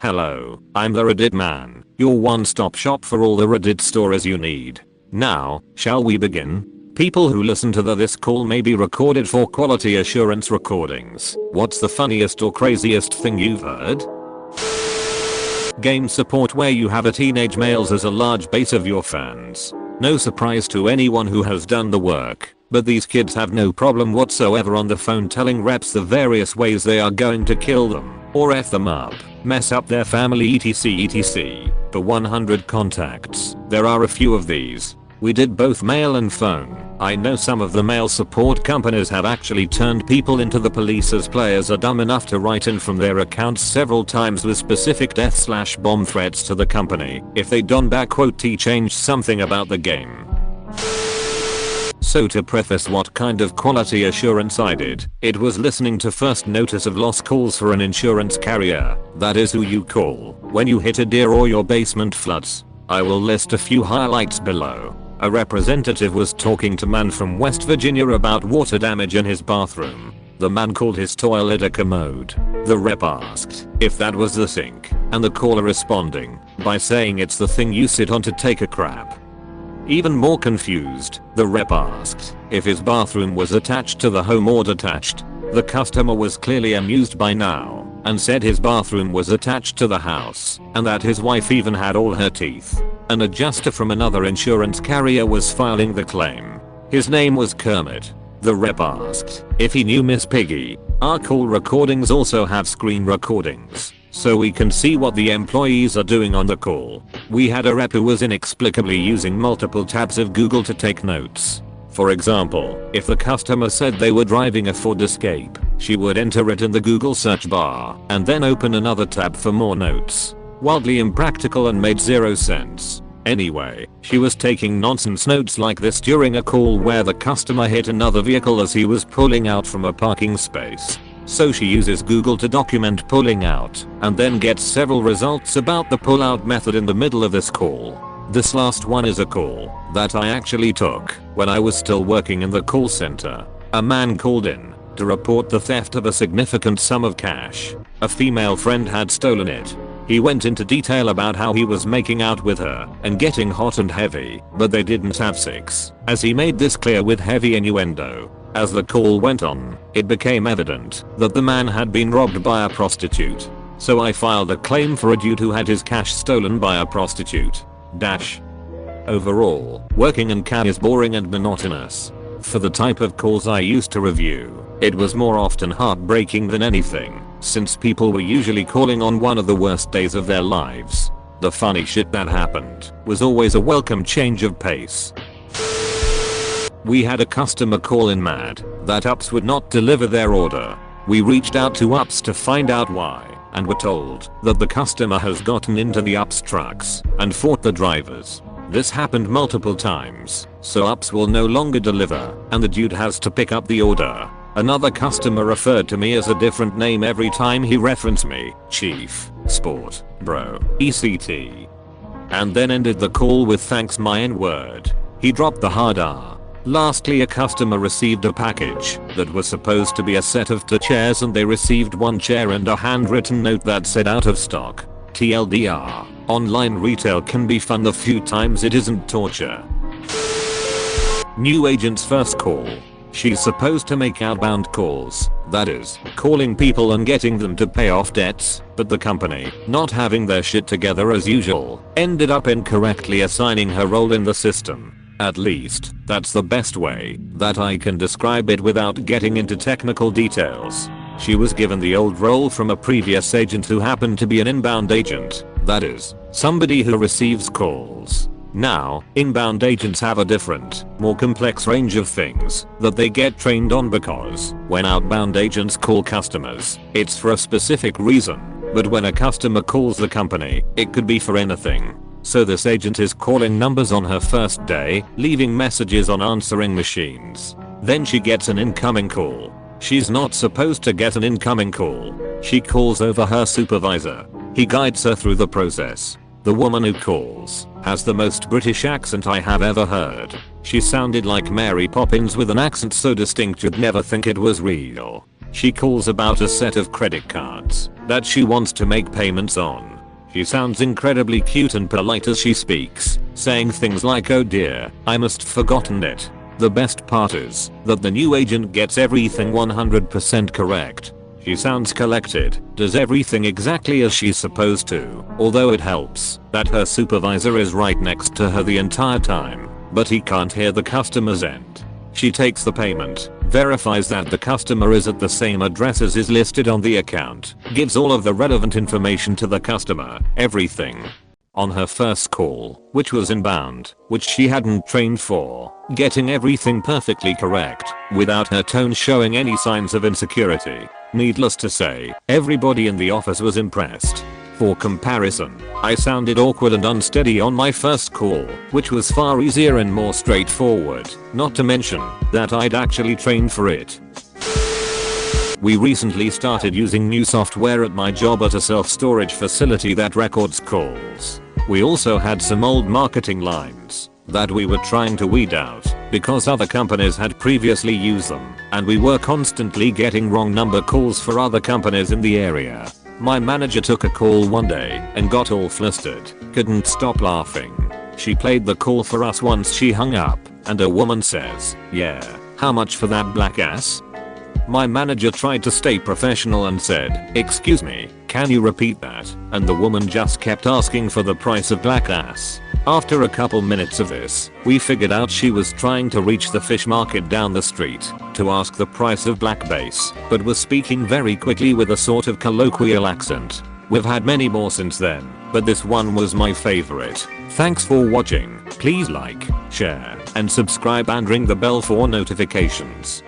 Hello, I'm the Reddit man, your one-stop shop for all the Reddit stories you need. Now, shall we begin? People who listen to this call may be recorded for quality assurance recordings. What's the funniest or craziest thing you've heard? Game support where you have a teenage males as a large base of your fans. No surprise to anyone who has done the work, but these kids have no problem whatsoever on the phone telling reps the various ways they are going to kill them, or F them up, mess up their family etc. For 100 contacts, there are a few of these. We did both mail and phone. I know some of the mail support companies have actually turned people into the police as players are dumb enough to write in from their accounts several times with specific death/bomb threats to the company if they don't change something about the game. So to preface what kind of quality assurance I did, it was listening to first notice of loss calls for an insurance carrier, that is who you call when you hit a deer or your basement floods. I will list a few highlights below. A representative was talking to man from West Virginia about water damage in his bathroom. The man called his toilet a commode. The rep asked if that was the sink, and the caller responding by saying it's the thing you sit on to take a crap. Even more confused, the rep asked if his bathroom was attached to the home or detached. The customer was clearly amused by now and said his bathroom was attached to the house and that his wife even had all her teeth. An adjuster from another insurance carrier was filing the claim. His name was Kermit. The rep asked if he knew Miss Piggy. Our call recordings also have screen recordings, so we can see what the employees are doing on the call. We had a rep who was inexplicably using multiple tabs of Google to take notes. For example, if the customer said they were driving a Ford Escape, she would enter it in the Google search bar and then open another tab for more notes. Wildly impractical and made zero sense. Anyway, she was taking nonsense notes like this during a call where the customer hit another vehicle as he was pulling out from a parking space. So she uses Google to document pulling out and then gets several results about the pull-out method in the middle of this call. This last one is a call that I actually took when I was still working in the call center. A man called in to report the theft of a significant sum of cash. A female friend had stolen it. He went into detail about how he was making out with her and getting hot and heavy, but they didn't have sex, as he made this clear with heavy innuendo. As the call went on, it became evident that the man had been robbed by a prostitute. So I filed a claim for a dude who had his cash stolen by a prostitute. Overall, working in CAM is boring and monotonous. For the type of calls I used to review, it was more often heartbreaking than anything, since people were usually calling on one of the worst days of their lives. The funny shit that happened was always a welcome change of pace. We had a customer call in mad that UPS would not deliver their order. We reached out to UPS to find out why and were told that the customer has gotten into the UPS trucks and fought the drivers. This happened multiple times, so UPS will no longer deliver and the dude has to pick up the order. Another customer referred to me as a different name every time he referenced me, Chief, Sport, Bro, ECT. And then ended the call with thanks my N-word. He dropped the hard R. Lastly, a customer received a package that was supposed to be a set of 2 chairs and they received 1 chair and a handwritten note that said out of stock. TLDR, online retail can be fun the few times it isn't torture. New agent's first call. She's supposed to make outbound calls, that is, calling people and getting them to pay off debts, but the company, not having their shit together as usual, ended up incorrectly assigning her role in the system. At least, that's the best way that I can describe it without getting into technical details. She was given the old role from a previous agent who happened to be an inbound agent, that is, somebody who receives calls. Now, inbound agents have a different, more complex range of things that they get trained on because when outbound agents call customers, it's for a specific reason, but when a customer calls the company, it could be for anything. So this agent is calling numbers on her first day, leaving messages on answering machines. Then she gets an incoming call. She's not supposed to get an incoming call. She calls over her supervisor. He guides her through the process. The woman who calls has the most British accent I have ever heard. She sounded like Mary Poppins with an accent so distinct you'd never think it was real. She calls about a set of credit cards that she wants to make payments on. She sounds incredibly cute and polite as she speaks, saying things like, "Oh dear, I must forgotten it." The best part is that the new agent gets everything 100% correct. She sounds collected, does everything exactly as she's supposed to, although it helps that her supervisor is right next to her the entire time, but he can't hear the customer's end. She takes the payment, verifies that the customer is at the same address as is listed on the account, gives all of the relevant information to the customer, everything. On her first call, which was inbound, which she hadn't trained for, getting everything perfectly correct, without her tone showing any signs of insecurity. Needless to say, everybody in the office was impressed. For comparison, I sounded awkward and unsteady on my first call, which was far easier and more straightforward, not to mention that I'd actually trained for it. We recently started using new software at my job at a self-storage facility that records calls. We also had some old marketing lines that we were trying to weed out because other companies had previously used them, and we were constantly getting wrong number calls for other companies in the area. My manager took a call one day and got all flustered, couldn't stop laughing. She played the call for us once she hung up, and a woman says, "Yeah, how much for that black ass?" My manager tried to stay professional and said, "Excuse me, can you repeat that?" And the woman just kept asking for the price of black ass. After a couple minutes of this, we figured out she was trying to reach the fish market down the street to ask the price of black bass, but was speaking very quickly with a sort of colloquial accent. We've had many more since then, but this one was my favorite. Thanks for watching. Please like, share, and subscribe and ring the bell for notifications.